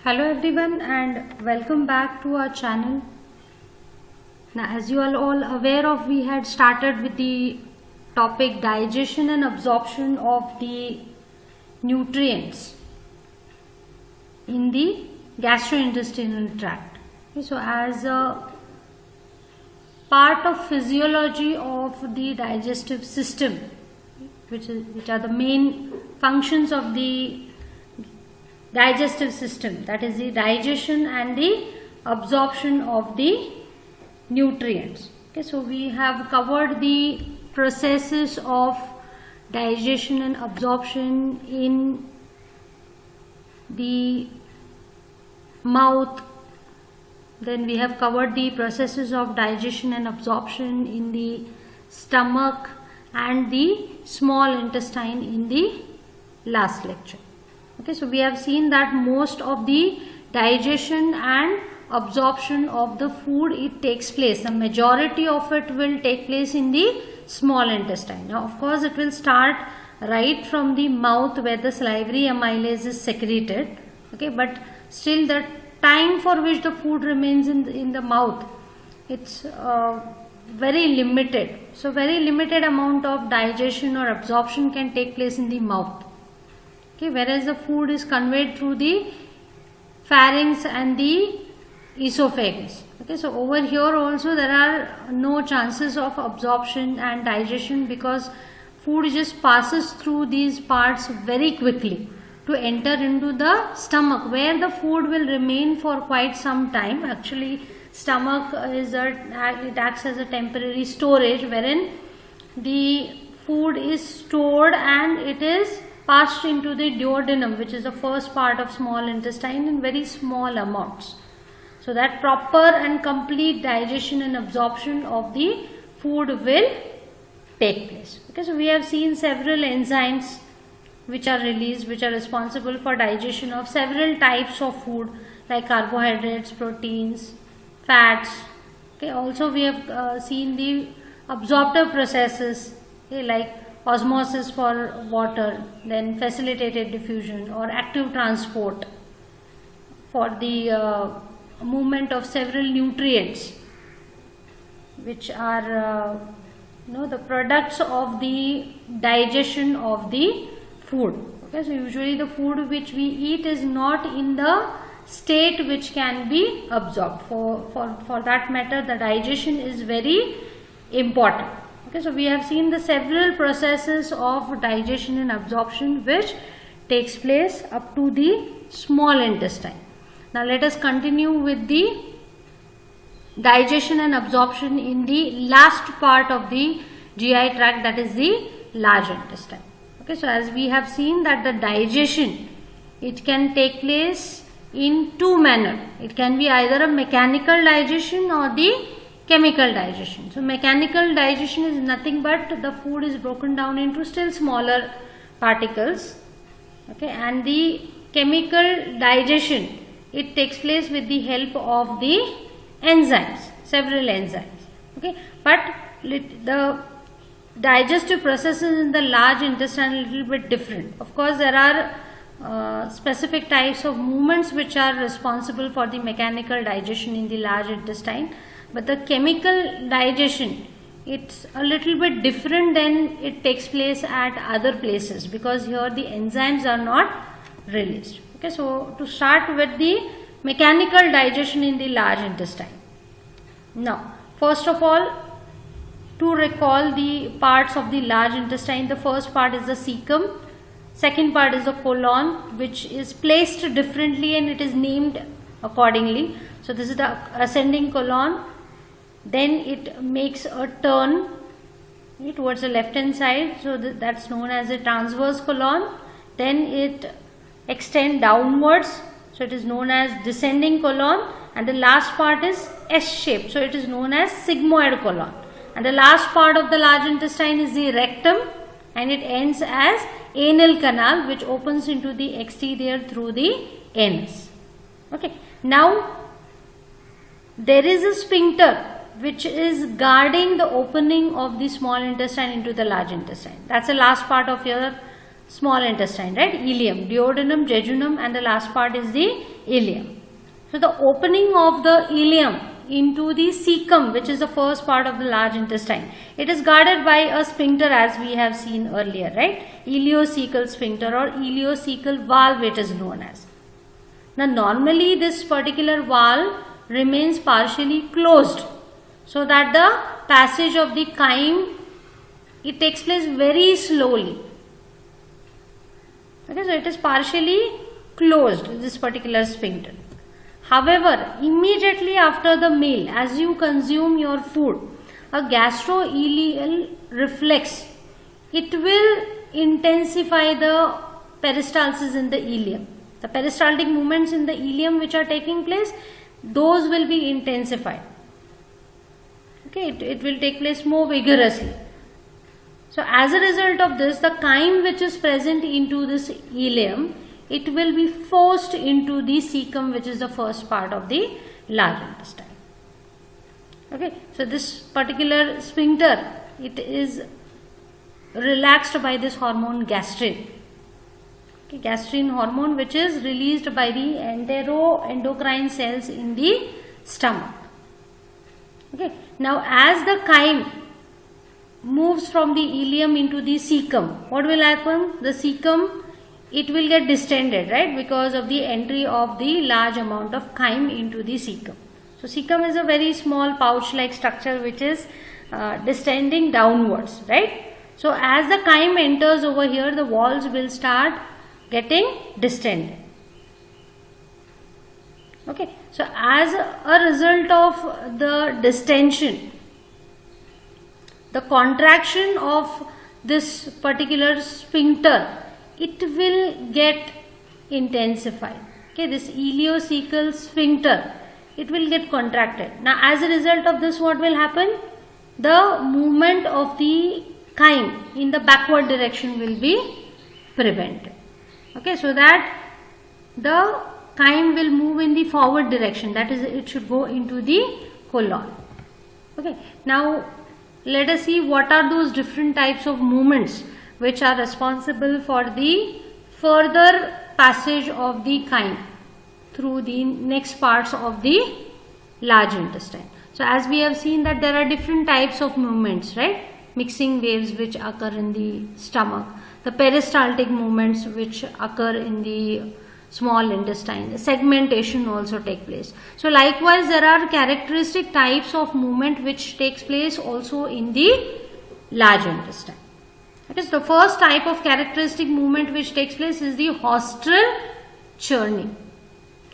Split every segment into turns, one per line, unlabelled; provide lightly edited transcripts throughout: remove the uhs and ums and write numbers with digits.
Hello everyone and welcome back to our channel. Now, as you are all aware of, we had started with the topic digestion and absorption of the nutrients in the gastrointestinal tract. Okay, so as a part of physiology of the digestive system, which are the main functions of the digestive system, that is the digestion and the absorption of the nutrients. Okay, so we have covered the processes of digestion and absorption in the mouth. Then we have covered the processes of digestion and absorption in the stomach and the small intestine in the last lecture. Okay, so we have seen that most of the digestion and absorption of the food, it takes place. The majority of it will take place in the small intestine. Now, of course, it will start right from the mouth where the salivary amylase is secreted. Okay, but still the time for which the food remains in the mouth, it's very limited. So, very limited amount of digestion or absorption can take place in the mouth. Okay, whereas the food is conveyed through the pharynx and the esophagus. Okay, so over here also there are no chances of absorption and digestion because food just passes through these parts very quickly to enter into the stomach, where the food will remain for quite some time. Actually, stomach it acts as a temporary storage wherein the food is stored and it is passed into the duodenum, which is the first part of small intestine, in very small amounts. So that proper and complete digestion and absorption of the food will take place. Okay, so we have seen several enzymes which are released, which are responsible for digestion of several types of food like carbohydrates, proteins, fats. Okay, also we have seen the absorptive processes, okay, like osmosis for water, then facilitated diffusion or active transport for the movement of several nutrients, which are the products of the digestion of the food. Okay, so usually the food which we eat is not in the state which can be absorbed. For that matter, the digestion is very important. Okay, so we have seen the several processes of digestion and absorption which takes place up to the small intestine. Now let us continue with the digestion and absorption in the last part of the GI tract, that is the large intestine. Okay, so as we have seen that the digestion, it can take place in two manners. It can be either a mechanical digestion or the chemical digestion. So mechanical digestion is nothing but the food is broken down into still smaller particles. Okay, and the chemical digestion, it takes place with the help of the enzymes, several enzymes. Okay, but the digestive processes in the large intestine are a little bit different. Of course, there are specific types of movements which are responsible for the mechanical digestion in the large intestine. But the chemical digestion, it's a little bit different than it takes place at other places because here the enzymes are not released. Okay, so to start with the mechanical digestion in the large intestine. Now, first of all, to recall the parts of the large intestine, the first part is the cecum, second part is the colon, which is placed differently and it is named accordingly. So this is the ascending colon. Then it makes a turn towards the left hand side, so that's known as a transverse colon. Then it extends downwards, so it is known as descending colon, and the last part is S shape, so it is known as sigmoid colon. And the last part of the large intestine is the rectum, and it ends as anal canal, which opens into the exterior through the anus. Okay, now there is a sphincter which is guarding the opening of the small intestine into the large intestine. That's the last part of your small intestine, right? Ileum, duodenum, jejunum, and the last part is the ileum. So the opening of the ileum into the cecum, which is the first part of the large intestine, it is guarded by a sphincter, as we have seen earlier, right? Ileocecal sphincter or ileocecal valve it is known as. Now normally this particular valve remains partially closed, so that the passage of the chyme, it takes place very slowly. Okay, so it is partially closed, this particular sphincter. However, immediately after the meal, as you consume your food, a gastroileal reflex, it will intensify the peristalsis in the ileum. The peristaltic movements in the ileum which are taking place, those will be intensified. Okay, it will take place more vigorously. So as a result of this, the chyme which is present into this ileum, it will be forced into the cecum, which is the first part of the large intestine. Okay, so this particular sphincter, it is relaxed by this hormone gastrin. Okay, gastrin hormone, which is released by the enteroendocrine cells in the stomach. Okay, now as the chyme moves from the ileum into the cecum, what will happen? The cecum, it will get distended, right, because of the entry of the large amount of chyme into the cecum. So cecum is a very small pouch like structure which is distending downwards, right? So as the chyme enters over here, the walls will start getting distended. Okay, so as a result of the distension, the contraction of this particular sphincter, it will get intensified. Okay, this ileocecal sphincter, it will get contracted. Now as a result of this, what will happen? The movement of the chyme in the backward direction will be prevented. Okay, so that the chyme will move in the forward direction, that is, it should go into the colon. Okay, now let us see what are those different types of movements which are responsible for the further passage of the chyme through the next parts of the large intestine. So as we have seen that there are different types of movements, right? Mixing waves which occur in the stomach, the peristaltic movements which occur in the small intestine, the segmentation also take place. So likewise there are characteristic types of movement which takes place also in the large intestine. That is, the first type of characteristic movement which takes place is the haustral churning.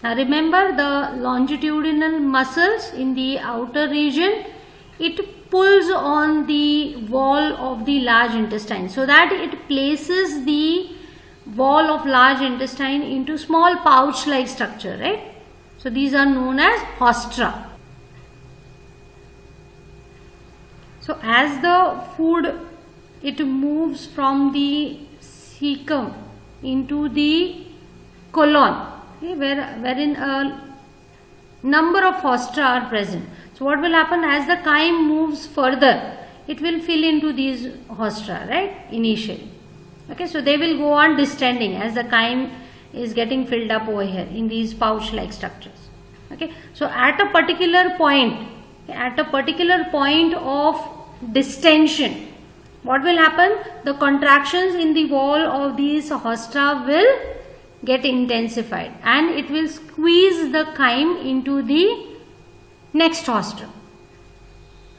Now remember, the longitudinal muscles in the outer region, it pulls on the wall of the large intestine so that it places the wall of large intestine into small pouch like structure, right? So these are known as haustra. So as the food, it moves from the cecum into the colon, okay, wherein a number of haustra are present. So what will happen? As the chyme moves further, it will fill into these haustra, right, initially. Okay, so they will go on distending as the chyme is getting filled up over here in these pouch like structures. Okay, so at a particular point of distension, what will happen? The contractions in the wall of these haustra will get intensified and it will squeeze the chyme into the next haustra.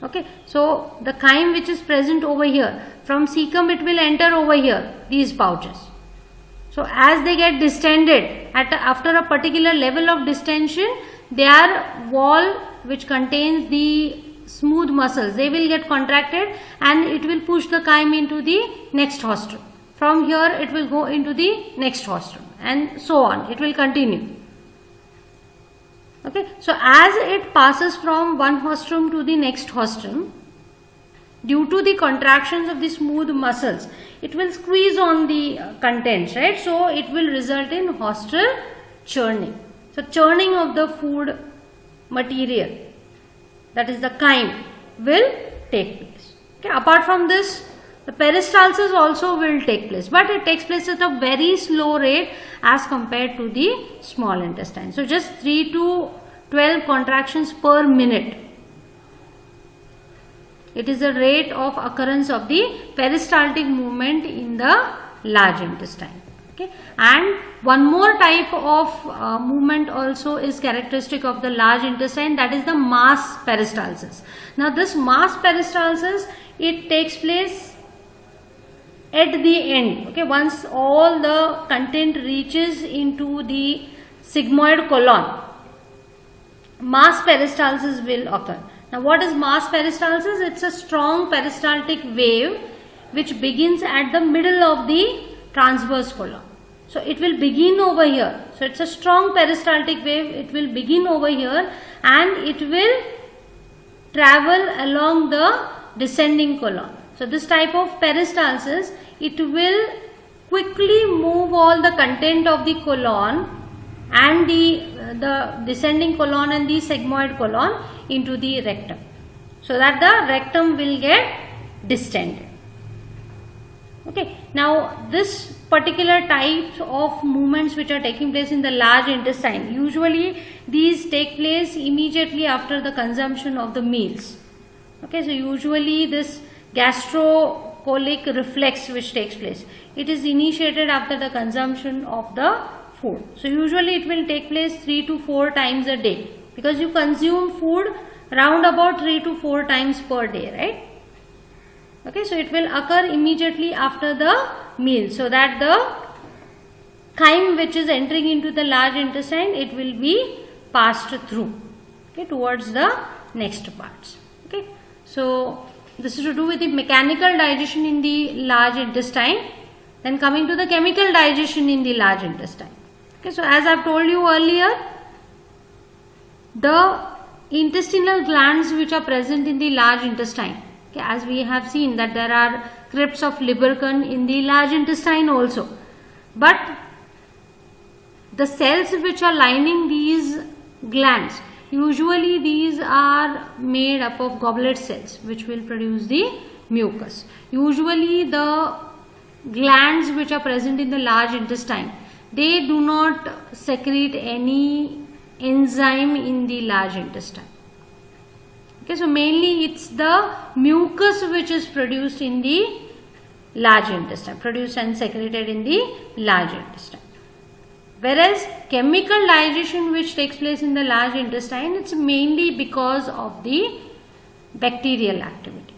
Okay, so the chyme which is present over here, from cecum it will enter over here, these pouches. So as they get distended, after a particular level of distension, their wall which contains the smooth muscles, they will get contracted and it will push the chyme into the next haustrum. From here it will go into the next haustrum and so on, it will continue. Okay, so as it passes from one haustrum to the next haustrum, due to the contractions of the smooth muscles, it will squeeze on the contents, right? So it will result in haustral churning. So churning of the food material, that is the chyme, will take place. Okay, apart from this, the peristalsis also will take place, but it takes place at a very slow rate as compared to the small intestine. So just 3 to 12 contractions per minute. It is the rate of occurrence of the peristaltic movement in the large intestine. Okay. And one more type of movement also is characteristic of the large intestine, that is the mass peristalsis. Now this mass peristalsis, it takes place at the end. Okay, once all the content reaches into the sigmoid colon, mass peristalsis will occur. Now what is mass peristalsis? It's a strong peristaltic wave which begins at the middle of the transverse colon. So it will begin over here. So it's a strong peristaltic wave. It will begin over here and it will travel along the descending colon. So this type of peristalsis, it will quickly move all the content of the colon and the descending colon and the sigmoid colon into the rectum, so that the rectum will get distended. Okay. Now this particular type of movements which are taking place in the large intestine, usually these take place immediately after the consumption of the meals. Okay. So usually this gastrocolic reflex which takes place, it is initiated after the consumption of the food. So usually it will take place 3 to 4 times a day, because you consume food round about 3 to 4 times per day, right? Okay, so it will occur immediately after the meal, so that the chyme which is entering into the large intestine, it will be passed through, okay, towards the next parts. Okay, so this is to do with the mechanical digestion in the large intestine. Then coming to the chemical digestion in the large intestine. Okay, so as I have told you earlier, the intestinal glands which are present in the large intestine, okay, as we have seen that there are crypts of lubricant in the large intestine also, but the cells which are lining these glands, usually these are made up of goblet cells which will produce the mucus. Usually the glands which are present in the large intestine, they do not secrete any enzyme in the large intestine. Okay, so mainly it's the mucus which is produced in the large intestine, produced and secreted in the large intestine. Whereas chemical digestion which takes place in the large intestine, it's mainly because of the bacterial activity.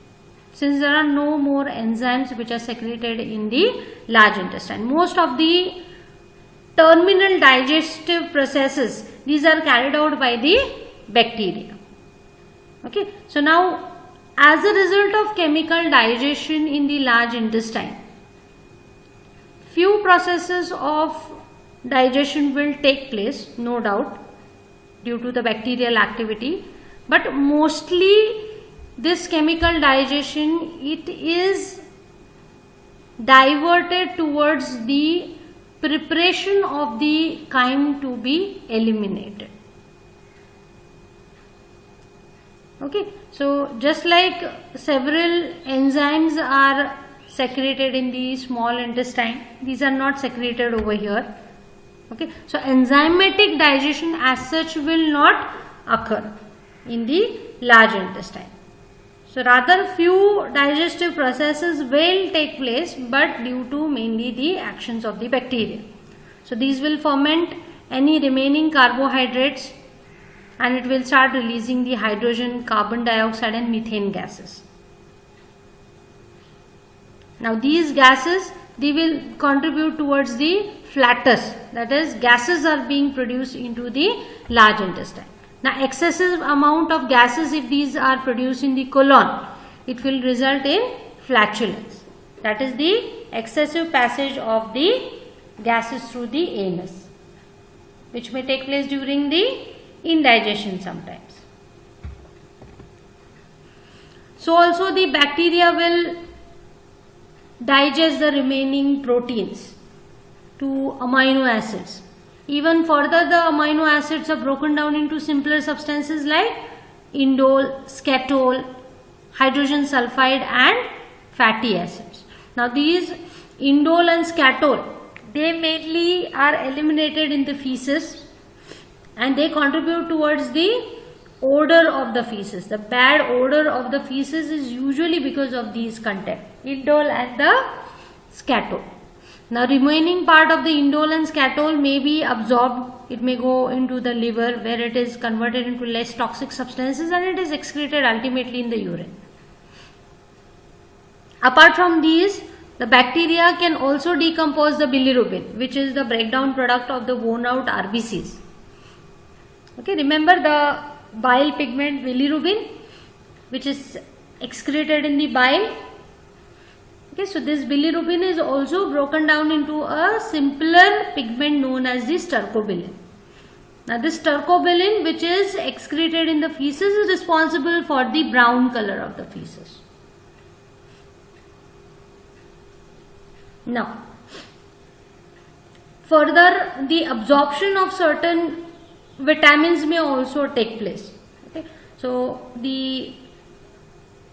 Since there are no more enzymes which are secreted in the large intestine, most of the terminal digestive processes, these are carried out by the bacteria. Okay, so now as a result of chemical digestion in the large intestine, few processes of digestion will take place, no doubt, due to the bacterial activity, but mostly this chemical digestion, it is diverted towards the preparation of the chyme to be eliminated. Okay, so just like several enzymes are secreted in the small intestine, these are not secreted over here. Okay, so enzymatic digestion as such will not occur in the large intestine. So rather few digestive processes will take place, but due to mainly the actions of the bacteria. So these will ferment any remaining carbohydrates and it will start releasing the hydrogen, carbon dioxide and methane gases. Now these gases, they will contribute towards the flatus, that is gases are being produced into the large intestine. Now excessive amount of gases, if these are produced in the colon, it will result in flatulence, that is the excessive passage of the gases through the anus, which may take place during the indigestion sometimes. So also the bacteria will digest the remaining proteins to amino acids. Even further, the amino acids are broken down into simpler substances like indole, scatol, hydrogen sulfide and fatty acids. Now these indole and scatole, they mainly are eliminated in the feces, and they contribute towards the odor of the feces. The bad odor of the feces is usually because of these content, indole and the scatole. Now remaining part of the indole and scatole may be absorbed. It may go into the liver, where it is converted into less toxic substances and it is excreted ultimately in the urine. Apart from these, the bacteria can also decompose the bilirubin, which is the breakdown product of the worn out RBCs. Okay, remember the bile pigment bilirubin, which is excreted in the bile. Okay, so this bilirubin is also broken down into a simpler pigment known as the stercobilin. Now this stercobilin, which is excreted in the feces, is responsible for the brown color of the feces. Now, further, the absorption of certain vitamins may also take place. Okay, so the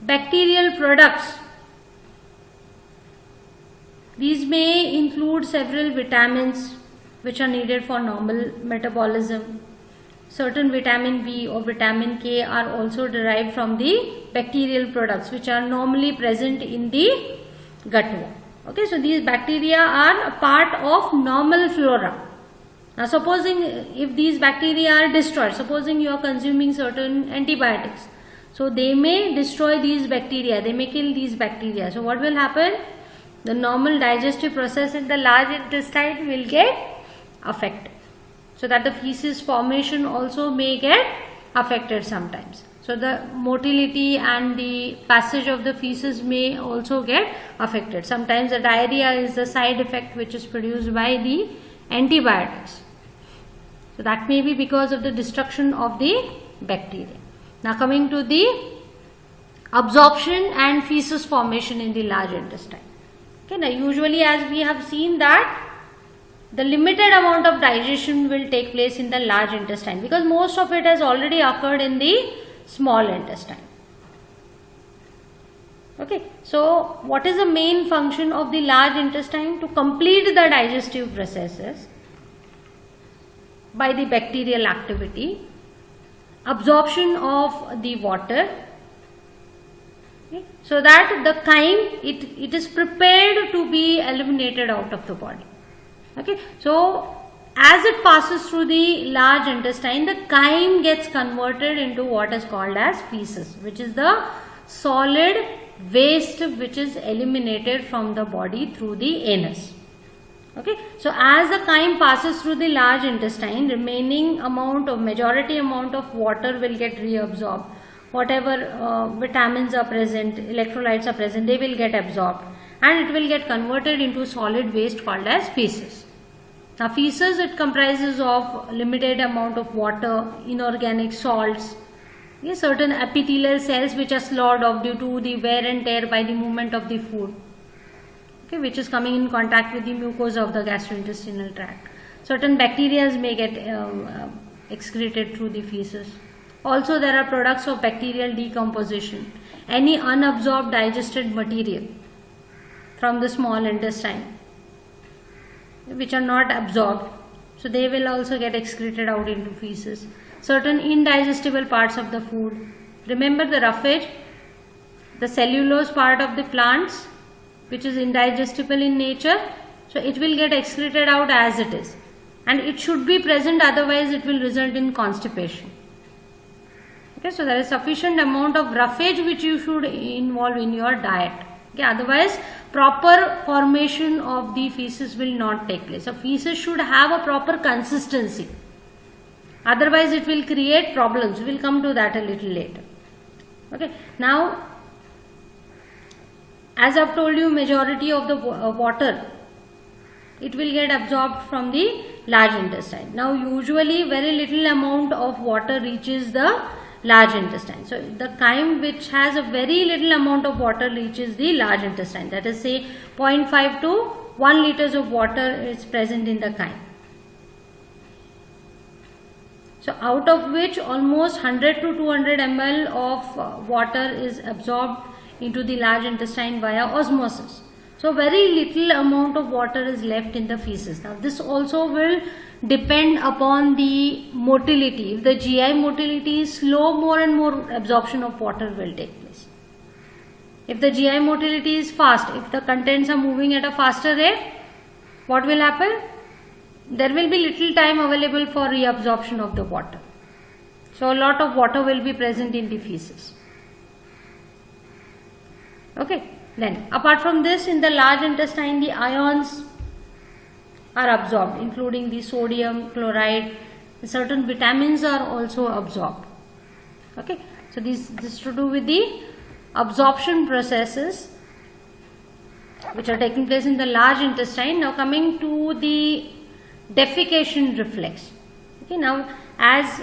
bacterial products, these may include several vitamins which are needed for normal metabolism. Certain vitamin B or vitamin K are also derived from the bacterial products which are normally present in the gut wall. Okay, so these bacteria are a part of normal flora. Now supposing if these bacteria are destroyed, supposing you are consuming certain antibiotics, so they may destroy these bacteria, they may kill these bacteria. So what will happen? The normal digestive process in the large intestine will get affected. So that the feces formation also may get affected sometimes. So the motility and the passage of the feces may also get affected. Sometimes the diarrhea is the side effect which is produced by the antibiotics. So that may be because of the destruction of the bacteria. Now coming to the absorption and feces formation in the large intestine. Okay, now usually as we have seen that the limited amount of digestion will take place in the large intestine because most of it has already occurred in the small intestine. Okay, so what is the main function of the large intestine? To complete the digestive processes by the bacterial activity, absorption of the water, okay, so that the chyme, it is prepared to be eliminated out of the body. Okay, so as it passes through the large intestine, the chyme gets converted into what is called as feces, which is the solid waste which is eliminated from the body through the anus. Okay, so as the chyme passes through the large intestine, remaining amount of majority amount of water will get reabsorbed. Whatever vitamins are present, electrolytes are present, they will get absorbed and it will get converted into solid waste called as feces. Now feces, it comprises of limited amount of water, inorganic salts, okay, certain epithelial cells which are sloughed off due to the wear and tear by the movement of the food, okay, which is coming in contact with the mucosa of the gastrointestinal tract. Certain bacteria may get excreted through the feces. Also there are products of bacterial decomposition. Any unabsorbed digested material from the small intestine which are not absorbed, so they will also get excreted out into feces. Certain indigestible parts of the food. Remember the roughage, the cellulose part of the plants which is indigestible in nature, so it will get excreted out as it is and it should be present, otherwise it will result in constipation. Okay, so there is sufficient amount of roughage which you should involve in your diet. Okay, otherwise proper formation of the feces will not take place. So feces should have a proper consistency. Otherwise it will create problems. We will come to that a little later. Okay, now as I have told you, majority of the water, it will get absorbed from the large intestine. Now usually very little amount of water reaches the large intestine. So the chyme which has a very little amount of water reaches the large intestine. That is say 0.5 to 1 liters of water is present in the chyme. So out of which almost 100 to 200 ml of water is absorbed into the large intestine via osmosis. So very little amount of water is left in the feces. Now this also will depend upon the motility. If the GI motility is slow, more and more absorption of water will take place. If the GI motility is fast, if the contents are moving at a faster rate, what will happen? There will be little time available for reabsorption of the water. So a lot of water will be present in the feces. Okay. Then apart from this, in the large intestine, the ions are absorbed, including the sodium, chloride, certain vitamins are also absorbed. Okay. So this to do with the absorption processes which are taking place in the large intestine. Now coming to the defecation reflex. Okay. Now as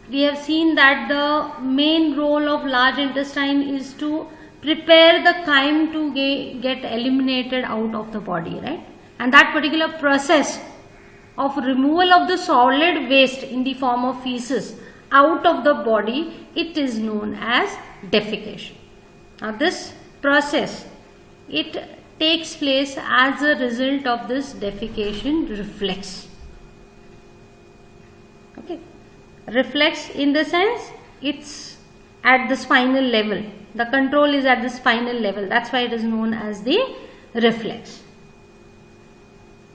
we have seen that the main role of large intestine is to prepare the chyme to get eliminated out of the body, right? And that particular process of removal of the solid waste in the form of feces out of the body, it is known as defecation. Now this process, it takes place as a result of this defecation reflex. Okay. Reflex in the sense it's at the spinal level. The control is at the spinal level. That's why it is known as the reflex.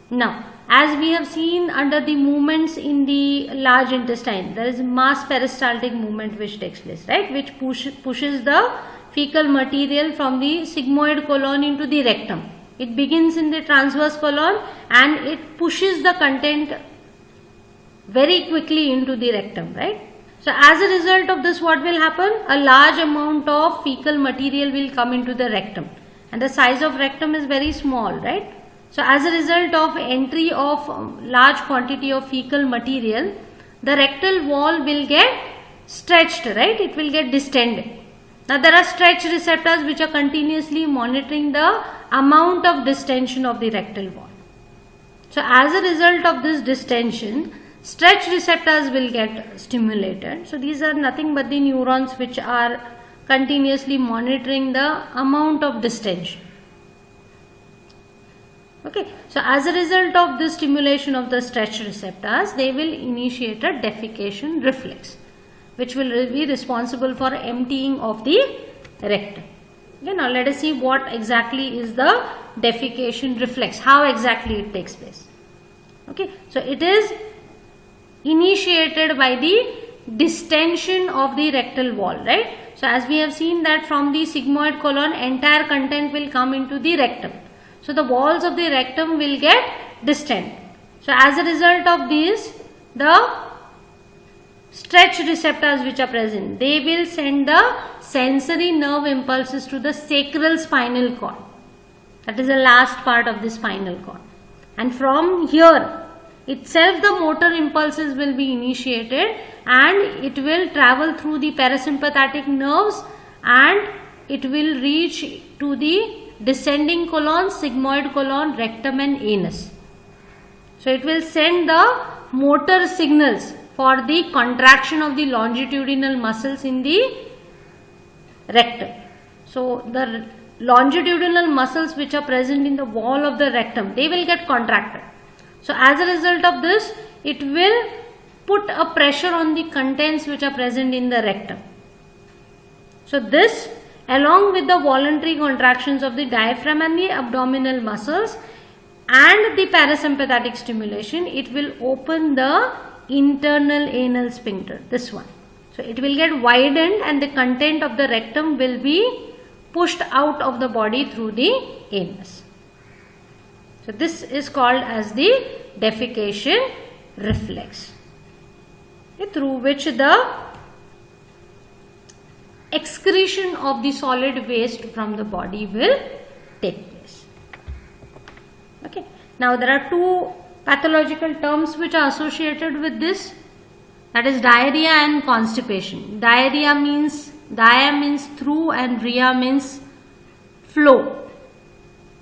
Now, as we have seen under the movements in the large intestine, there is mass peristaltic movement which takes place, right? Which pushes the fecal material from the sigmoid colon into the rectum. It begins in the transverse colon and it pushes the content very quickly into the rectum, right? So as a result of this, what will happen? A large amount of fecal material will come into the rectum, and the size of rectum is very small, right? So as a result of entry of large quantity of fecal material, the rectal wall will get stretched, right? It will get distended. Now there are stretch receptors which are continuously monitoring the amount of distension of the rectal wall. So as a result of this distension, stretch receptors will get stimulated. So these are nothing but the neurons which are continuously monitoring the amount of distension. Okay. So as a result of this stimulation of the stretch receptors, they will initiate a defecation reflex, which will be responsible for emptying of the rectum. Okay. Now let us see what exactly is the defecation reflex, how exactly it takes place. Okay. So it is initiated by the distension of the rectal wall, right? So as we have seen that from the sigmoid colon, entire content will come into the rectum. So the walls of the rectum will get distended. So as a result of this, the stretch receptors which are present, they will send the sensory nerve impulses to the sacral spinal cord. That is the last part of the spinal cord. And from here itself the motor impulses will be initiated and it will travel through the parasympathetic nerves and it will reach to the descending colon, sigmoid colon, rectum and anus. So it will send the motor signals for the contraction of the longitudinal muscles in the rectum. So the longitudinal muscles which are present in the wall of the rectum, they will get contracted. So as a result of this, it will put a pressure on the contents which are present in the rectum. So this, along with the voluntary contractions of the diaphragm and the abdominal muscles and the parasympathetic stimulation, it will open the internal anal sphincter, this one. So it will get widened and the content of the rectum will be pushed out of the body through the anus. So this is called as the defecation reflex, through which the excretion of the solid waste from the body will take place. Okay. Now there are two pathological terms which are associated with this, that is diarrhea and constipation. Diarrhea means, dia means through and rhea means flow.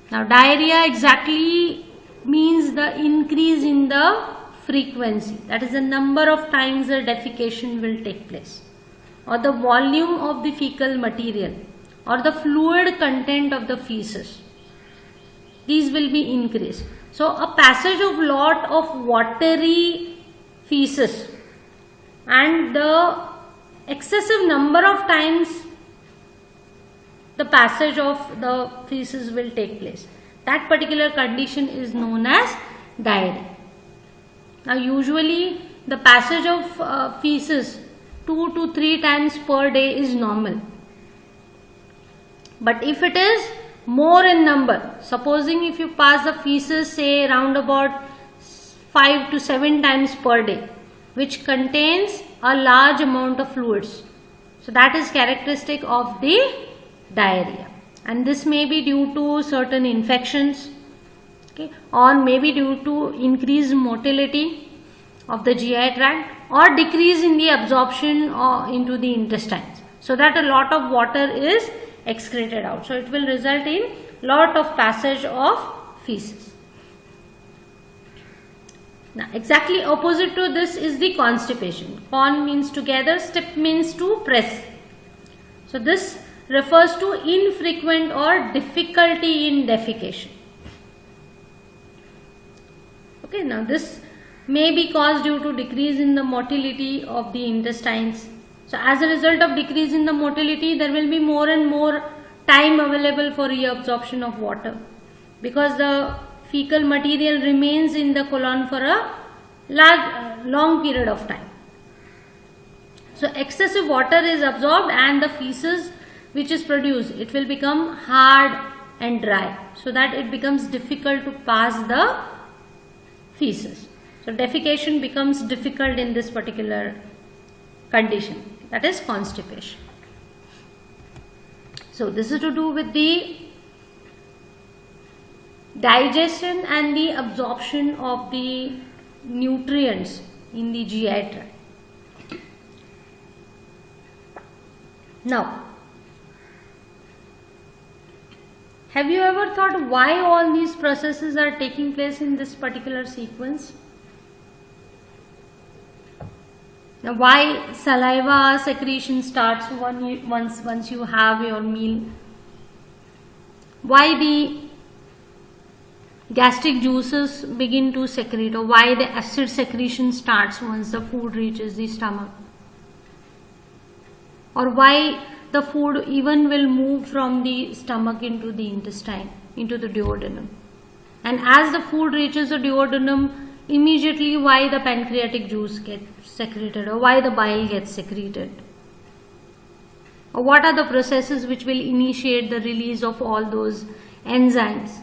Now diarrhea exactly means the increase in the frequency, that is the number of times the defecation will take place, or the volume of the fecal material, or the fluid content of the feces. These will be increased. So a passage of lot of watery feces and the excessive number of times the passage of the feces will take place. That particular condition is known as diarrhea. Now usually the passage of feces 2 to 3 times per day is normal. But if it is more in number, supposing if you pass the feces say round about 5 to 7 times per day, which contains a large amount of fluids. So that is characteristic of the diarrhea, and this may be due to certain infections, okay, or maybe due to increased motility of the GI tract or decrease in the absorption into the intestines, so that a lot of water is excreted out. So it will result in lot of passage of feces. Now exactly opposite to this is the constipation. Con means together, stip means to press. So this refers to infrequent or difficulty in defecation. Okay, now this may be caused due to decrease in the motility of the intestines. So as a result of decrease in the motility, there will be more and more time available for reabsorption of water, because the fecal material remains in the colon for a long period of time. So excessive water is absorbed and the feces which is produced, it will become hard and dry, so that it becomes difficult to pass the feces. So defecation becomes difficult in this particular condition, that is constipation. So this is to do with the digestion and the absorption of the nutrients in the GI tract. Now, have you ever thought why all these processes are taking place in this particular sequence? Now, why saliva secretion starts once you have your meal? Why the gastric juices begin to secrete, or why the acid secretion starts once the food reaches the stomach? Or why the food even will move from the stomach into the intestine, into the duodenum? And as the food reaches the duodenum, immediately why the pancreatic juice gets secreted, or why the bile gets secreted? Or what are the processes which will initiate the release of all those enzymes,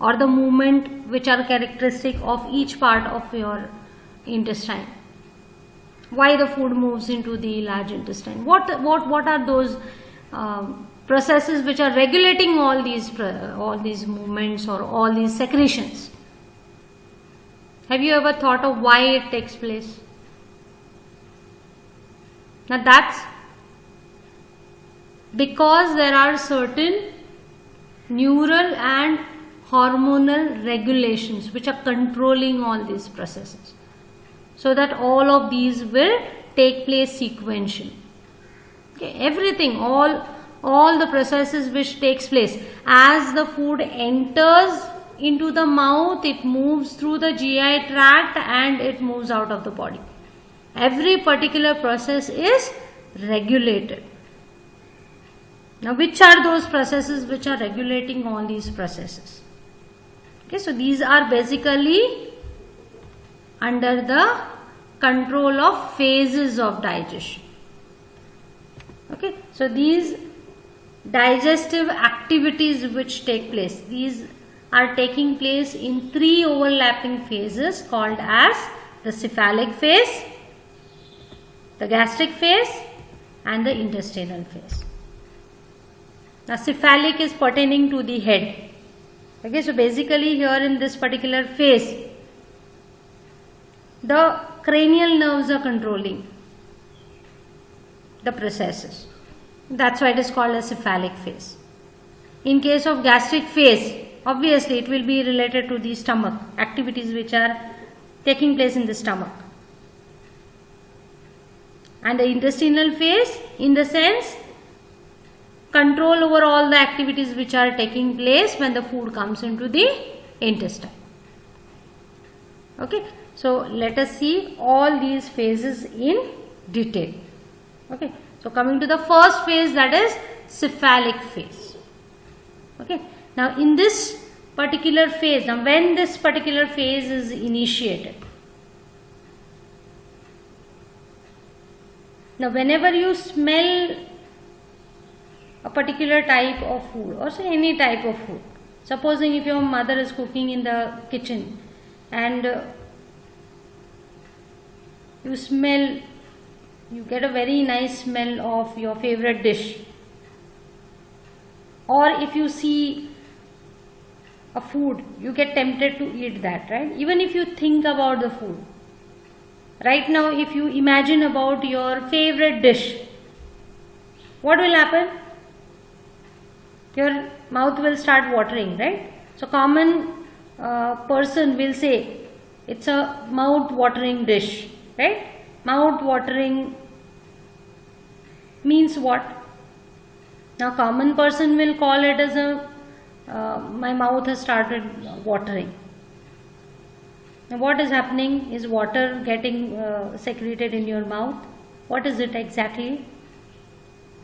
or the movement which are characteristic of each part of your intestine? Why the food moves into the large intestine? What are those processes which are regulating all these movements or all these secretions? Have you ever thought of why it takes place? Now that's because there are certain neural and hormonal regulations which are controlling all these processes, so that all of these will take place sequentially. Okay, everything, all the processes which takes place as the food enters into the mouth, it moves through the GI tract and it moves out of the body. Every particular process is regulated. Now, which are those processes which are regulating all these processes? Okay, so these are basically under the control of phases of digestion. Okay, so these digestive activities which take place, these are taking place in 3 overlapping phases called as the cephalic phase, the gastric phase and the intestinal phase. Now cephalic is pertaining to the head. Okay, so basically here in this particular phase, the cranial nerves are controlling the processes. That's why it is called a cephalic phase. In case of gastric phase, obviously it will be related to the stomach, activities which are taking place in the stomach. And the intestinal phase, in the sense control over all the activities which are taking place when the food comes into the intestine. Okay, so let us see all these phases in detail. Okay, so coming to the first phase, that is cephalic phase. Okay, now in this particular phase, now when this particular phase is initiated, now whenever you smell a particular type of food, or say any type of food, supposing if your mother is cooking in the kitchen and you smell, you get a very nice smell of your favorite dish, or if you see a food, you get tempted to eat that, right? Even if you think about the food, right now if you imagine about your favorite dish, what will happen? Your mouth will start watering, right? So common person will say it's a mouth watering dish, right? Mouth watering means what? Now common person will call it as a my mouth has started watering. Now what is happening? Is water getting secreted in your mouth? What is it exactly?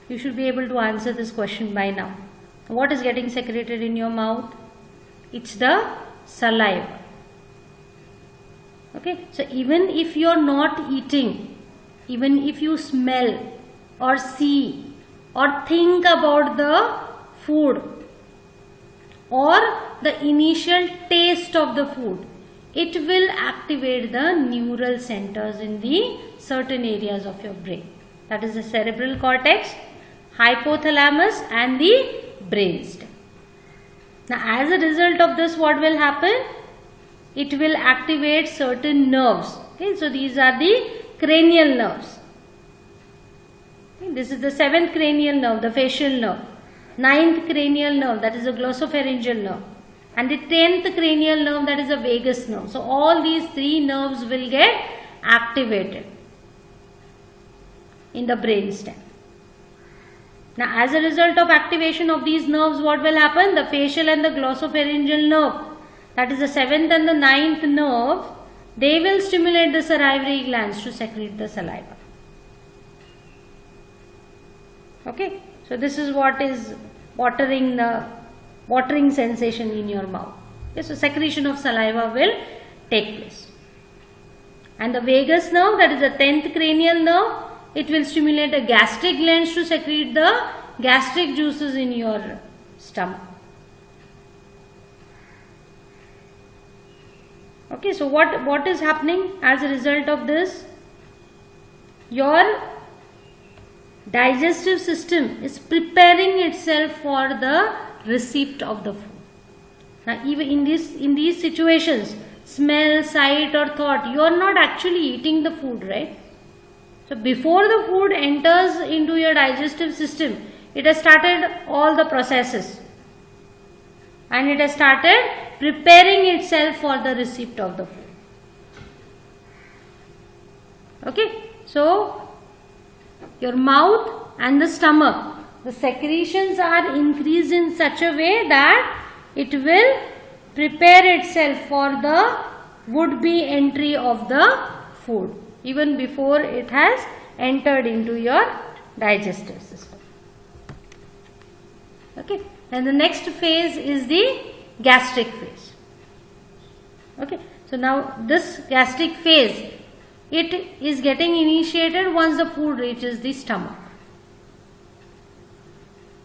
You should be able to answer this question by now. What is getting secreted in your mouth? It's the saliva. Okay, so even if you are not eating, even if you smell or see or think about the food or the initial taste of the food, it will activate the neural centers in the certain areas of your brain. That is the cerebral cortex, hypothalamus and the brainstem. Now as a result of this, what will happen? It will activate certain nerves. Okay, so these are the cranial nerves. Okay, this is the 7th cranial nerve, the facial nerve. 9th cranial nerve, that is the glossopharyngeal nerve. And the 10th cranial nerve, that is the vagus nerve. So all these 3 nerves will get activated in the brainstem. Now as a result of activation of these nerves, what will happen? The facial and the glossopharyngeal nerve, that is the 7th and the 9th nerve, they will stimulate the salivary glands to secrete the saliva. Okay, so this is what is watering sensation in your mouth. Okay, so secretion of saliva will take place. And the vagus nerve, that is the 10th cranial nerve, it will stimulate the gastric glands to secrete the gastric juices in your stomach. Okay, so what is happening as a result of this? Your digestive system is preparing itself for the receipt of the food. Now even in these situations, smell, sight or thought, you are not actually eating the food, right? So before the food enters into your digestive system, it has started all the processes and it has started preparing itself for the receipt of the food. Okay, so your mouth and the stomach, the secretions are increased in such a way that it will prepare itself for the would-be entry of the food even before it has entered into your digestive system. Okay, and the next phase is the gastric phase. Okay, so now this gastric phase, it is getting initiated once the food reaches the stomach.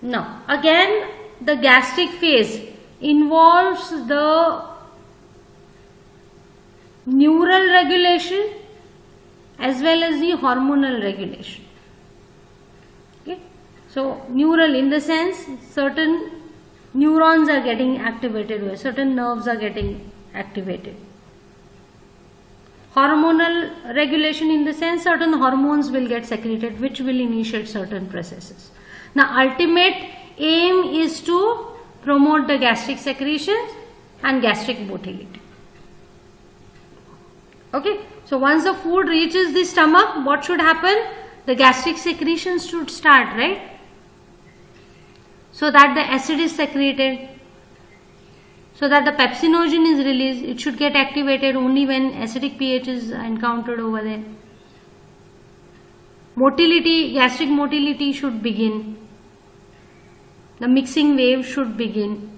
Now again, the gastric phase involves the neural regulation as well as the hormonal regulation. Okay, so neural in the sense certain neurons are getting activated where certain nerves are getting activated. Hormonal regulation in the sense certain hormones will get secreted which will initiate certain processes. Now ultimate aim is to promote the gastric secretions and gastric motility. Okay, so once the food reaches the stomach, what should happen? The gastric secretions should start, right? so that the acid is secreted, so that the pepsinogen is released. It should get activated only when acidic pH is encountered over there. Motility, gastric motility should begin. The mixing wave should begin,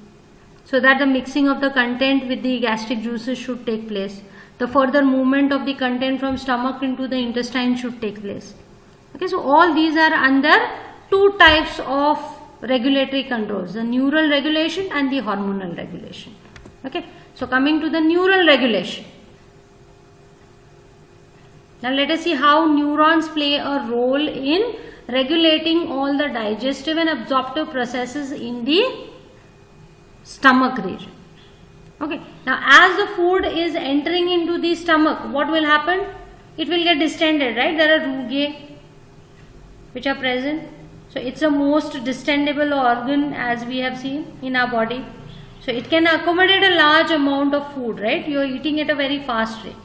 so that the mixing of the content with the gastric juices should take place. The further movement of the content from stomach into the intestine should take place. Okay, so all these are under two types of regulatory controls, the neural regulation and the hormonal regulation. Okay, so coming to the neural regulation. Now let us see how neurons play a role in regulating all the digestive and absorptive processes in the stomach region. Okay, now as the food is entering into the stomach, what will happen? It will get distended, right? There are rugae which are present. So it's the most distendable organ, as we have seen in our body. So it can accommodate a large amount of food, right? You are eating at a very fast rate.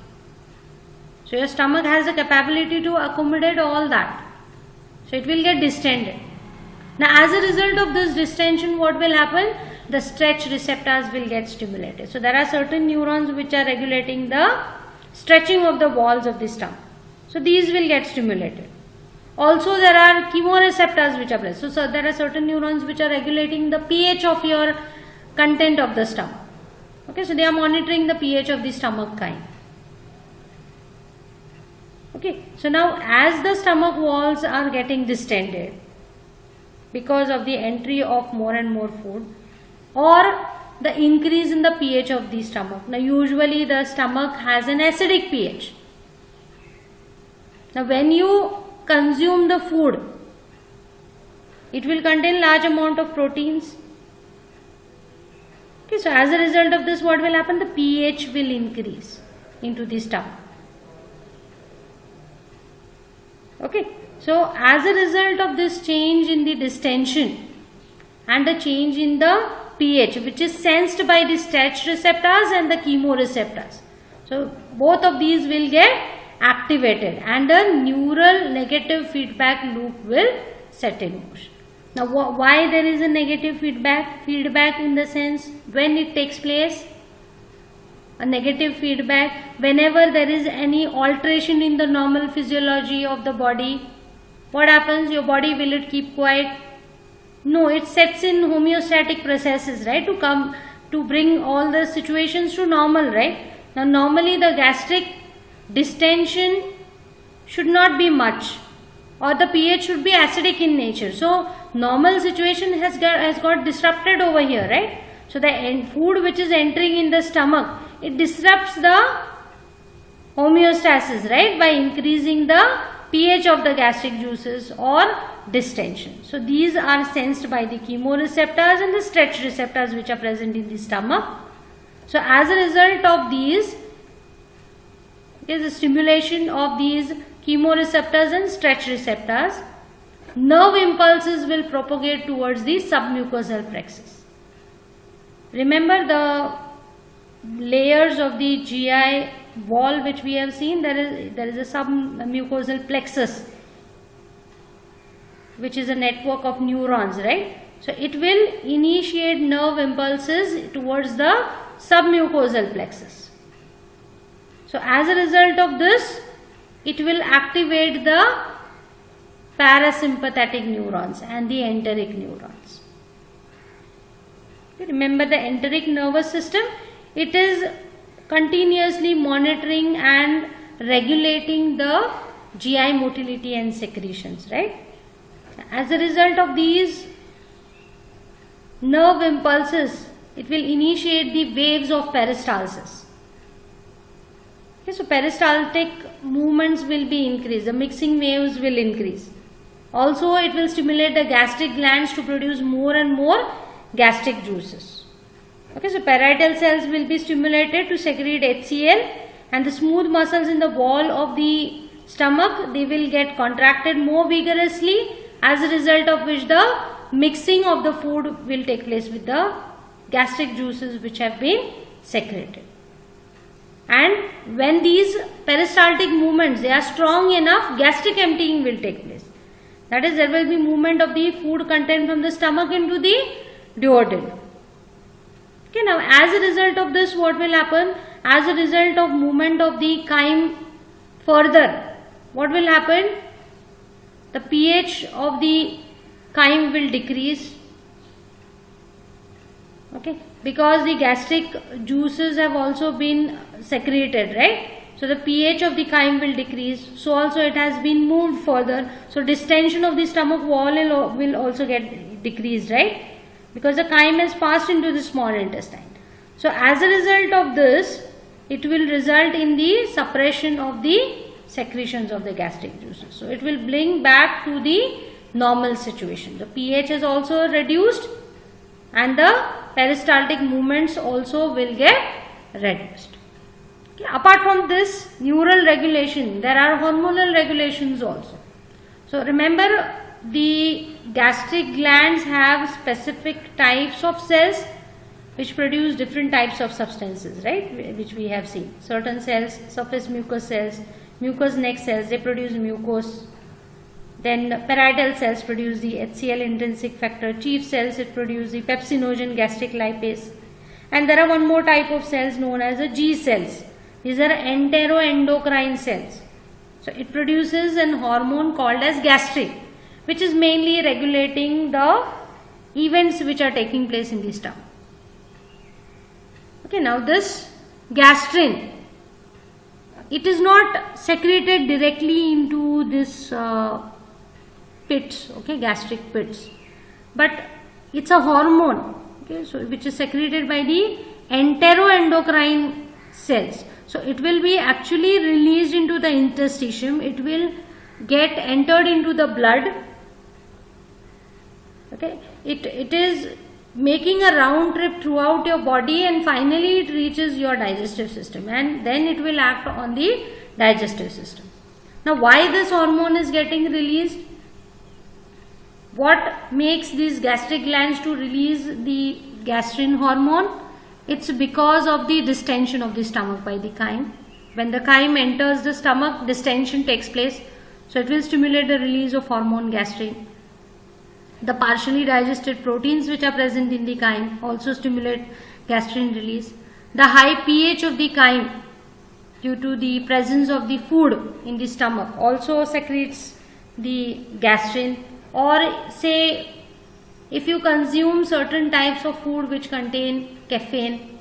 So your stomach has the capability to accommodate all that. So it will get distended. Now as a result of this distension, what will happen? The stretch receptors will get stimulated. So there are certain neurons which are regulating the stretching of the walls of the stomach. So these will get stimulated. Also there are chemoreceptors which are present. So there are certain neurons which are regulating the pH of your content of the stomach. Okay, so they are monitoring the pH of the stomach kind. Okay, so now as the stomach walls are getting distended because of the entry of more and more food, or the increase in the pH of the stomach. Now usually the stomach has an acidic pH. Now when you consume the food, it will contain large amount of proteins. Okay, so as a result of this, what will happen? The pH will increase into the stomach. Okay, so as a result of this change in the distension and the change in the pH, which is sensed by the stretch receptors and the chemoreceptors, so both of these will get activated and a neural negative feedback loop will set in motion. Now why there is a negative feedback? Feedback in the sense, when it takes place, a negative feedback whenever there is any alteration in the normal physiology of the body. What happens? Your body, will it keep quiet? No, it sets in homeostatic processes, right, to bring all the situations to normal, right? Now normally the gastric distension should not be much, or the pH should be acidic in nature. So normal situation has got disrupted over here, right? So the food which is entering in the stomach, it disrupts the homeostasis, right, by increasing the pH of the gastric juices or distension. So these are sensed by the chemoreceptors and the stretch receptors which are present in the stomach. So as a result of these, is the stimulation of these chemoreceptors and stretch receptors, nerve impulses will propagate towards the submucosal plexus. Remember the layers of the GI wall which we have seen, there is a submucosal plexus which is a network of neurons, right? So it will initiate nerve impulses towards the submucosal plexus. So as a result of this, it will activate the parasympathetic neurons and the enteric neurons. Remember the enteric nervous system, it is continuously monitoring and regulating the GI motility and secretions, right? As a result of these nerve impulses, it will initiate the waves of peristalsis. Okay, so peristaltic movements will be increased, the mixing waves will increase. Also, it will stimulate the gastric glands to produce more and more gastric juices. Okay, so parietal cells will be stimulated to secrete HCl, and the smooth muscles in the wall of the stomach, they will get contracted more vigorously, as a result of which the mixing of the food will take place with the gastric juices which have been secreted. And when these peristaltic movements, they are strong enough, gastric emptying will take place. That is, there will be movement of the food content from the stomach into the duodenum. Okay, now as a result of this, what will happen? As a result of movement of the chyme further, what will happen? The pH of the chyme will decrease. Okay, because the gastric juices have also been secreted, right? So the pH of the chyme will decrease. So also it has been moved further. So distension of the stomach wall will also get decreased, right? Because the chyme has passed into the small intestine. So as a result of this, it will result in the suppression of the secretions of the gastric juices. So it will bring back to the normal situation. The pH is also reduced and the peristaltic movements also will get reduced. Okay. Apart from this neural regulation, there are hormonal regulations also. So remember, the gastric glands have specific types of cells which produce different types of substances, right, which we have seen. Certain cells, surface mucous cells, mucous neck cells, they produce mucose. Then parietal cells produce the HCl intrinsic factor. Chief cells, it produce the pepsinogen gastric lipase. And there are one more type of cells known as the G cells. These are enteroendocrine cells. So it produces an hormone called as gastrin, which is mainly regulating the events which are taking place in the stomach. Okay, now this gastrin, it is not secreted directly into this pits, okay, gastric pits, but it's a hormone, okay, so which is secreted by the enteroendocrine cells. So it will be actually released into the interstitium. It will get entered into the blood. Okay, it is making a round trip throughout your body and finally it reaches your digestive system and then it will act on the digestive system. Now why this hormone is getting released? What makes these gastric glands to release the gastrin hormone? It's because of the distension of the stomach by the chyme. When the chyme enters the stomach, distension takes place. So it will stimulate the release of hormone gastrin. The partially digested proteins which are present in the chyme also stimulate gastrin release. The high pH of the chyme due to the presence of the food in the stomach also secretes the gastrin. Or say if you consume certain types of food which contain caffeine,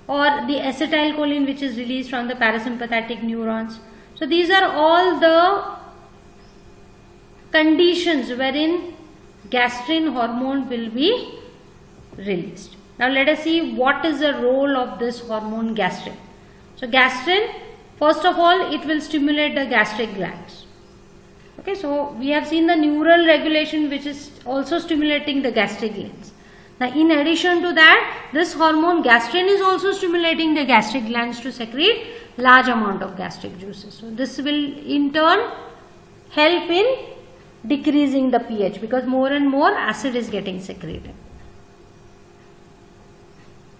or the acetylcholine which is released from the parasympathetic neurons. So these are all the conditions wherein gastrin hormone will be released. Now let us see what is the role of this hormone gastrin. So gastrin, first of all, it will stimulate the gastric glands. Okay, so we have seen the neural regulation which is also stimulating the gastric glands. Now in addition to that, this hormone gastrin is also stimulating the gastric glands to secrete large amount of gastric juices. So this will in turn help in decreasing the pH because more and more acid is getting secreted.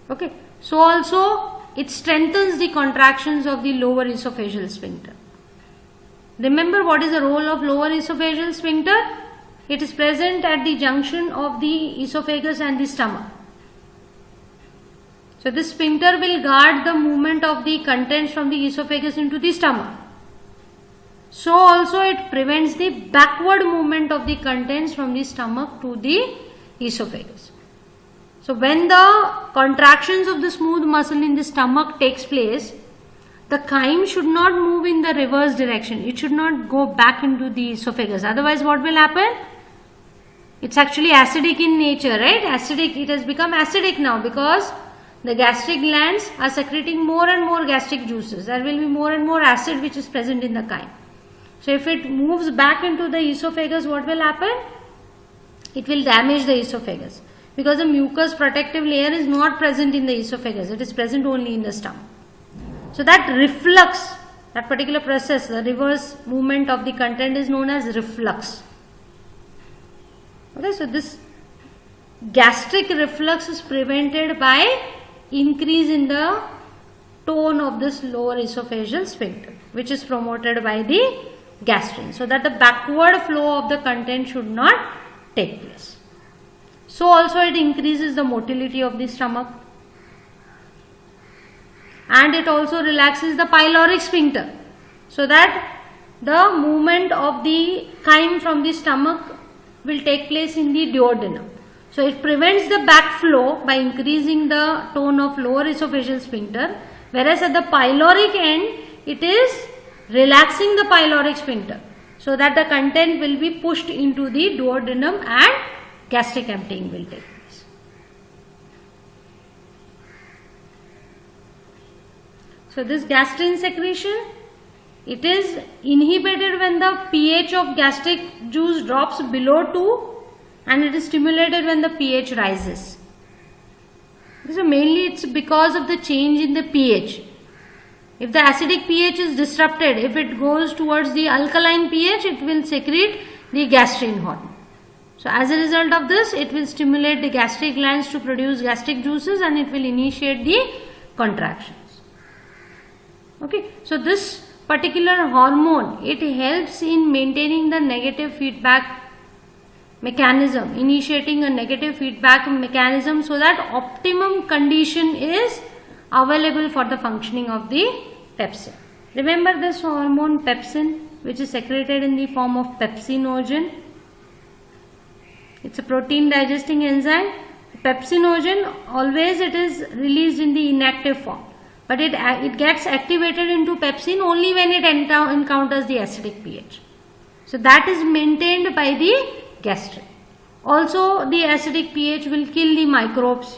Okay, so also it strengthens the contractions of the lower esophageal sphincter. Remember what is the role of lower esophageal sphincter? It is present at the junction of the esophagus and the stomach. So this sphincter will guard the movement of the contents from the esophagus into the stomach. So also it prevents the backward movement of the contents from the stomach to the esophagus. So when the contractions of the smooth muscle in the stomach takes place, the chyme should not move in the reverse direction. It should not go back into the esophagus. Otherwise what will happen? It's actually acidic in nature, right? Acidic, it has become acidic now because the gastric glands are secreting more and more gastric juices. There will be more and more acid which is present in the chyme. So if it moves back into the esophagus, what will happen? It will damage the esophagus because the mucous protective layer is not present in the esophagus. It is present only in the stomach. So that reflux, that particular process, the reverse movement of the content is known as reflux. Okay, so this gastric reflux is prevented by increase in the tone of this lower esophageal sphincter, which is promoted by the gastrin, so that the backward flow of the content should not take place. So also it increases the motility of the stomach, and it also relaxes the pyloric sphincter, so that the movement of the chyme from the stomach will take place in the duodenum. So it prevents the backflow by increasing the tone of lower esophageal sphincter, whereas at the pyloric end it is relaxing the pyloric sphincter, so that the content will be pushed into the duodenum and gastric emptying will take place. So this gastrin secretion, it is inhibited when the pH of gastric juice drops below 2, and it is stimulated when the pH rises. So mainly it's because of the change in the pH. If the acidic pH is disrupted, if it goes towards the alkaline pH, it will secrete the gastrin hormone. So as a result of this, it will stimulate the gastric glands to produce gastric juices, and it will initiate the contractions. Okay, so this particular hormone, it helps in maintaining the negative feedback mechanism, initiating a negative feedback mechanism, so that optimum condition is available for the functioning of the pepsin. Remember this hormone pepsin, which is secreted in the form of pepsinogen. It's a protein digesting enzyme. Pepsinogen, always it is released in the inactive form, but it gets activated into pepsin only when it encounters the acidic pH. So that is maintained by the gastrin. Also the acidic pH will kill the microbes.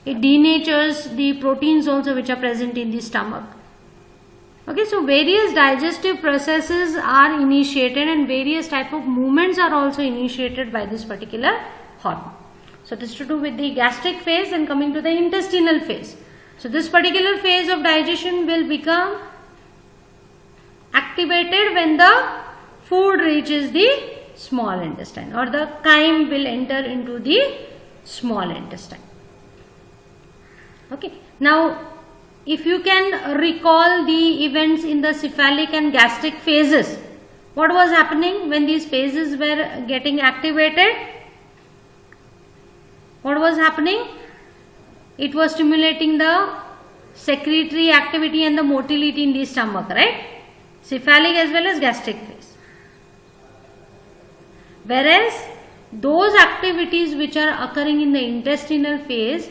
It denatures the proteins also which are present in the stomach. Okay, so various digestive processes are initiated, and various type of movements are also initiated by this particular hormone. So this is to do with the gastric phase, and coming to the intestinal phase. So this particular phase of digestion will become activated when the food reaches the small intestine, or the chyme will enter into the small intestine. Okay, now if you can recall the events in the cephalic and gastric phases, what was happening when these phases were getting activated? What was happening? It was stimulating the secretory activity and the motility in the stomach, right? Cephalic as well as gastric phase. Whereas those activities which are occurring in the intestinal phase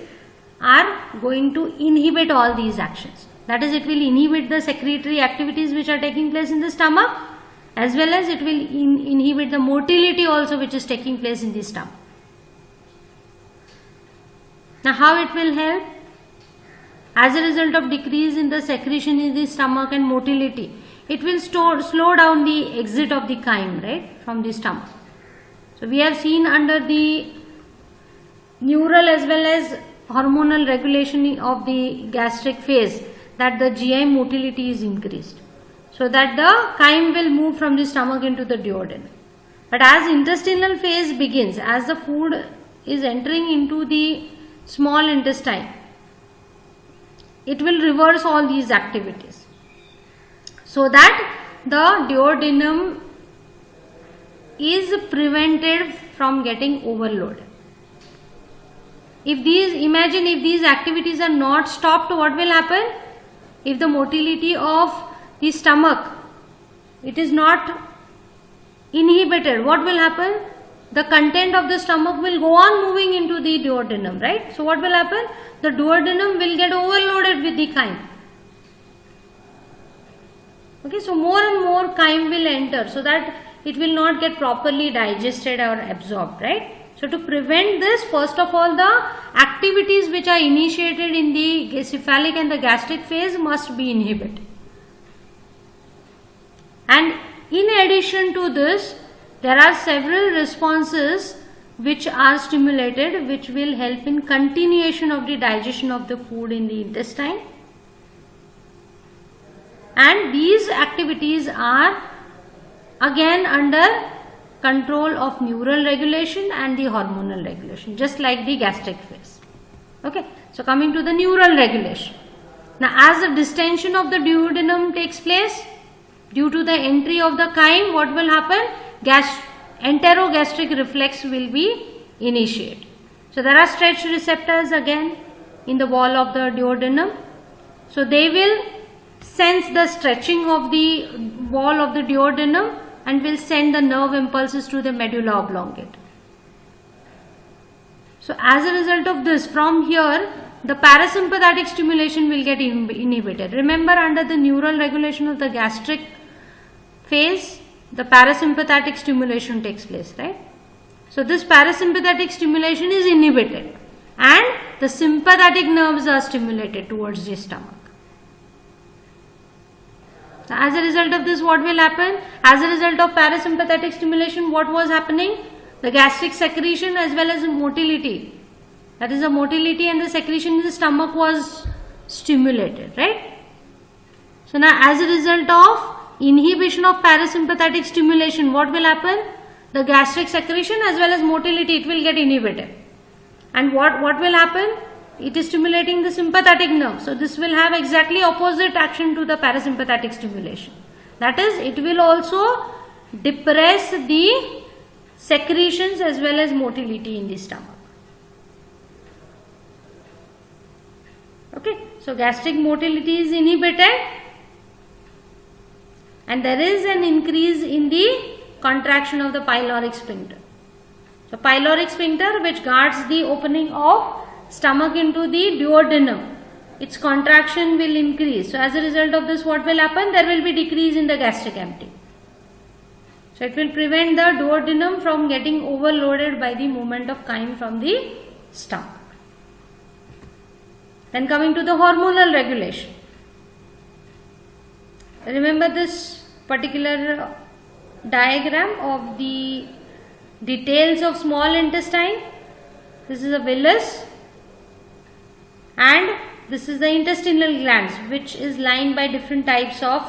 are going to inhibit all these actions. That is, it will inhibit the secretory activities which are taking place in the stomach, as well as it will inhibit the motility also which is taking place in the stomach. Now how it will help? As a result of decrease in the secretion in the stomach and motility, it will slow down the exit of the chyme, right, from the stomach. So we have seen under the neural as well as hormonal regulation of the gastric phase that the GI motility is increased, so that the chyme will move from the stomach into the duodenum. But as intestinal phase begins, as the food is entering into the small intestine, it will reverse all these activities, so that the duodenum is prevented from getting overloaded. Imagine if these activities are not stopped, what will happen? If the motility of the stomach, it is not inhibited, what will happen? The content of the stomach will go on moving into the duodenum, right? So what will happen? The duodenum will get overloaded with the chyme. Okay, so more and more chyme will enter, so that it will not get properly digested or absorbed, right? So to prevent this, first of all, the activities which are initiated in the cephalic and the gastric phase must be inhibited. And in addition to this, there are several responses which are stimulated, which will help in continuation of the digestion of the food in the intestine. And these activities are again under control of neural regulation and the hormonal regulation, just like the gastric phase. Okay, so coming to the neural regulation. Now as the distension of the duodenum takes place, Due to the entry of the chyme, what will happen? Enterogastric reflex will be initiated. So there are stretch receptors again in the wall of the duodenum. So they will sense the stretching of the wall of the duodenum and will send the nerve impulses to the medulla oblongata. So as a result of this, from here the parasympathetic stimulation will get inhibited. Remember, under the neural regulation of the gastric phase, the parasympathetic stimulation takes place, right? So this parasympathetic stimulation is inhibited and the sympathetic nerves are stimulated towards the stomach. As a result of this, what will happen? As a result of parasympathetic stimulation, what was happening? The gastric secretion as well as motility. That is, the motility and the secretion in the stomach was stimulated, right? So now, as a result of inhibition of parasympathetic stimulation, what will happen? The gastric secretion as well as motility, it will get inhibited. And what will happen? It is stimulating the sympathetic nerve. So this will have exactly opposite action to the parasympathetic stimulation. That is, it will also depress the secretions as well as motility in the stomach. Okay, so gastric motility is inhibited and there is an increase in the contraction of the pyloric sphincter. So pyloric sphincter, which guards the opening of stomach into the duodenum, its contraction will increase. So as a result of this, what will happen? There will be decrease in the gastric emptying. So it will prevent the duodenum from getting overloaded by the movement of chyme from the stomach. Then coming to the hormonal regulation. Remember this particular diagram of the details of small intestine. This is a villus and this is the intestinal glands, which is lined by different types of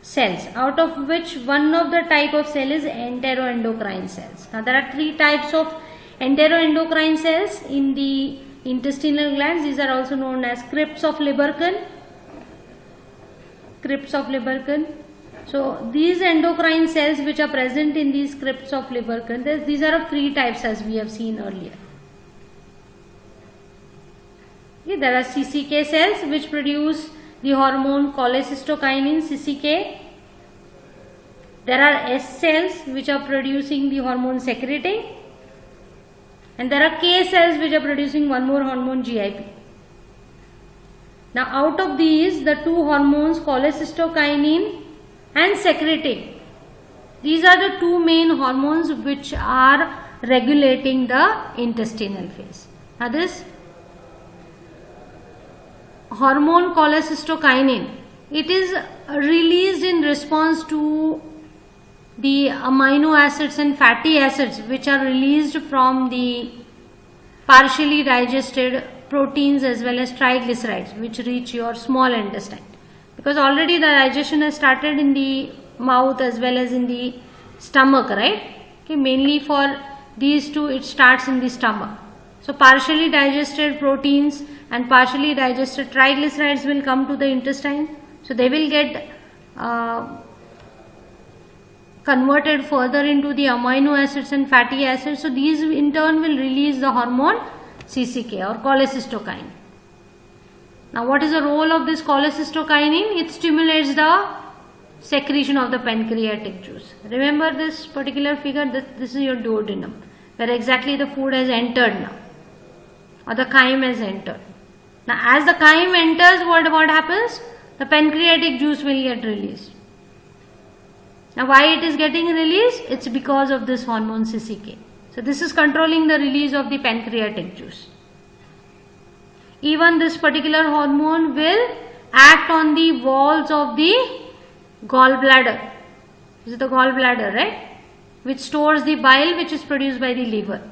cells, out of which one of the type of cell is enteroendocrine cells. Now there are three types of enteroendocrine cells in the intestinal glands. These are also known as crypts of Lieberkühn. So these endocrine cells which are present in these crypts of Lieberkühn, these are of three types as we have seen earlier. Okay, there are CCK cells which produce the hormone cholecystokinin CCK. There are S cells which are producing the hormone secreting, and there are K cells which are producing one more hormone GIP. Now out of these, the two hormones cholecystokinin and secreting, these are the two main hormones which are regulating the intestinal phase. Now this hormone cholecystokinin, it is released in response to the amino acids and fatty acids which are released from the partially digested proteins as well as triglycerides which reach your small intestine, because already the digestion has started in the mouth as well as in the stomach, right? Okay, mainly for these two it starts in the stomach. So partially digested proteins and partially digested triglycerides will come to the intestine. So they will get converted further into the amino acids and fatty acids. So these in turn will release the hormone CCK or cholecystokinin. Now what is the role of this cholecystokinin? It stimulates the secretion of the pancreatic juice. Remember this particular figure, this is your duodenum, where exactly the food has entered now, or the chyme has entered. Now as the chyme enters, what happens? The pancreatic juice will get released. Now why it is getting released? It's because of this hormone CCK. So this is controlling the release of the pancreatic juice. Even this particular hormone will act on the walls of the gallbladder. This is the gallbladder, right? Which stores the bile which is produced by the liver.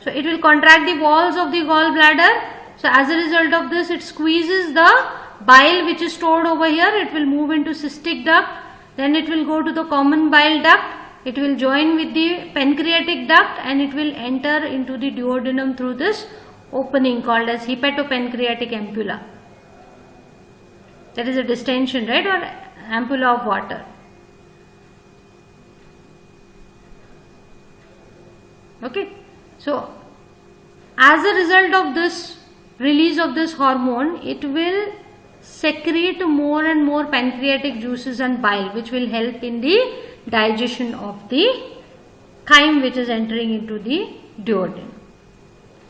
So it will contract the walls of the gallbladder. So as a result of this, it squeezes the bile which is stored over here. It will move into cystic duct. Then it will go to the common bile duct. It will join with the pancreatic duct and it will enter into the duodenum through this opening called as hepatopancreatic ampulla. That is a distension, right? Or ampulla of water. Okay, so as a result of this release of this hormone, it will secrete more and more pancreatic juices and bile, which will help in the digestion of the chyme which is entering into the duodenum.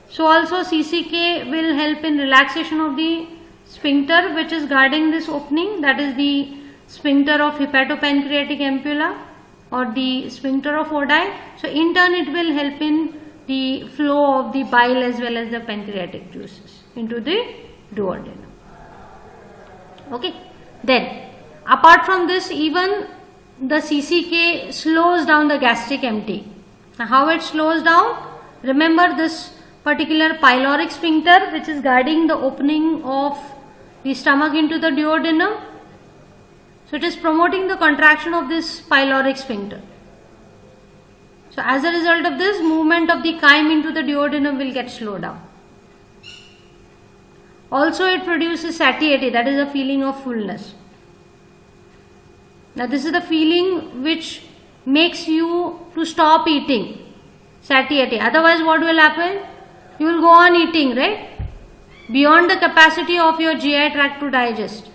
So also CCK will help in relaxation of the sphincter which is guarding this opening, that is the sphincter of hepatopancreatic ampulla or the sphincter of Oddi. So in turn it will help in the flow of the bile as well as the pancreatic juices into the duodenum. Okay, then apart from this, even the CCK slows down the gastric empty. Now how it slows down? Remember this particular pyloric sphincter which is guarding the opening of the stomach into the duodenum. So it is promoting the contraction of this pyloric sphincter. So as a result of this, movement of the chyme into the duodenum will get slowed down. Also it produces satiety, that is a feeling of fullness. Now this is the feeling which makes you to stop eating, satiety. Otherwise what will happen? You will go on eating, right? Beyond the capacity of your GI tract to digest.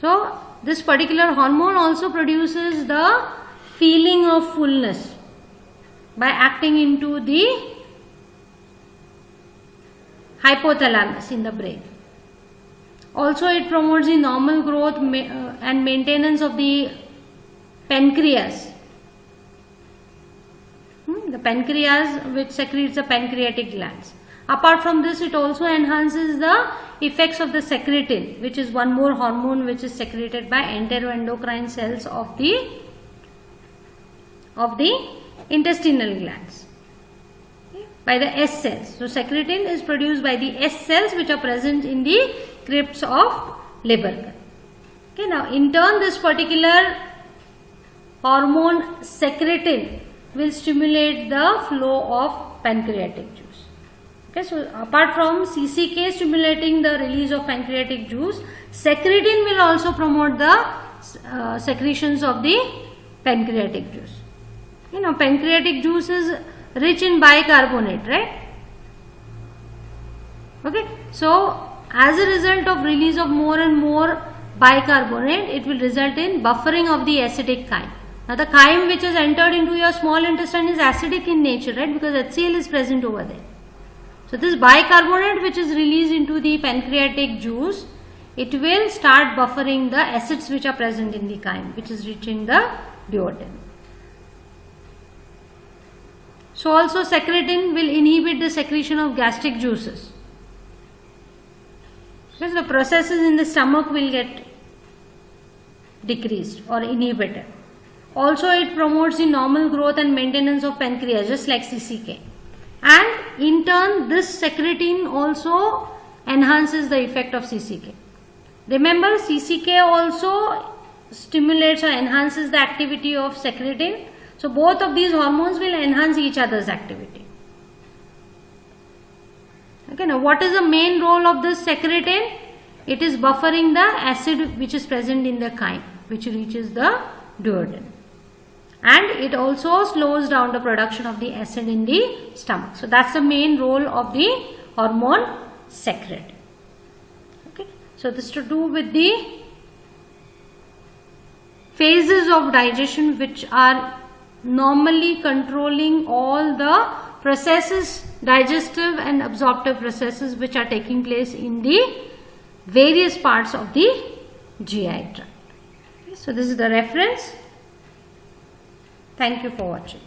So this particular hormone also produces the feeling of fullness by acting into the hypothalamus in the brain. Also it promotes the normal growth and maintenance of the pancreas. The pancreas which secretes the pancreatic glands. Apart from this, it also enhances the effects of the secretin, which is one more hormone which is secreted by enteroendocrine cells of the intestinal glands, by the S cells. So secretin is produced by the S cells which are present in the crypts of liver. Okay, now in turn this particular hormone secretin will stimulate the flow of pancreatic juice. Okay, so apart from CCK stimulating the release of pancreatic juice, secretin will also promote the secretions of the pancreatic juice. You know, pancreatic juice is rich in bicarbonate, right? Okay, so as a result of release of more and more bicarbonate, it will result in buffering of the acidic chyme. Now the chyme which has entered into your small intestine is acidic in nature, right? Because HCl is present over there. So this bicarbonate which is released into the pancreatic juice, it will start buffering the acids which are present in the chyme, which is reaching the duodenum. So also secretin will inhibit the secretion of gastric juices, because the processes in the stomach will get decreased or inhibited. Also it promotes the normal growth and maintenance of pancreas, just like CCK. And in turn this secretin also enhances the effect of CCK. Remember, CCK also stimulates or enhances the activity of secretin. So both of these hormones will enhance each other's activity. Okay, now what is the main role of this secretin? It is buffering the acid which is present in the chyme, which reaches the duodenum. And it also slows down the production of the acid in the stomach. So that's the main role of the hormone secretin. Okay, so this to do with the phases of digestion which are normally controlling all the processes, digestive and absorptive processes which are taking place in the various parts of the GI tract. Okay, so this is the reference. Thank you for watching.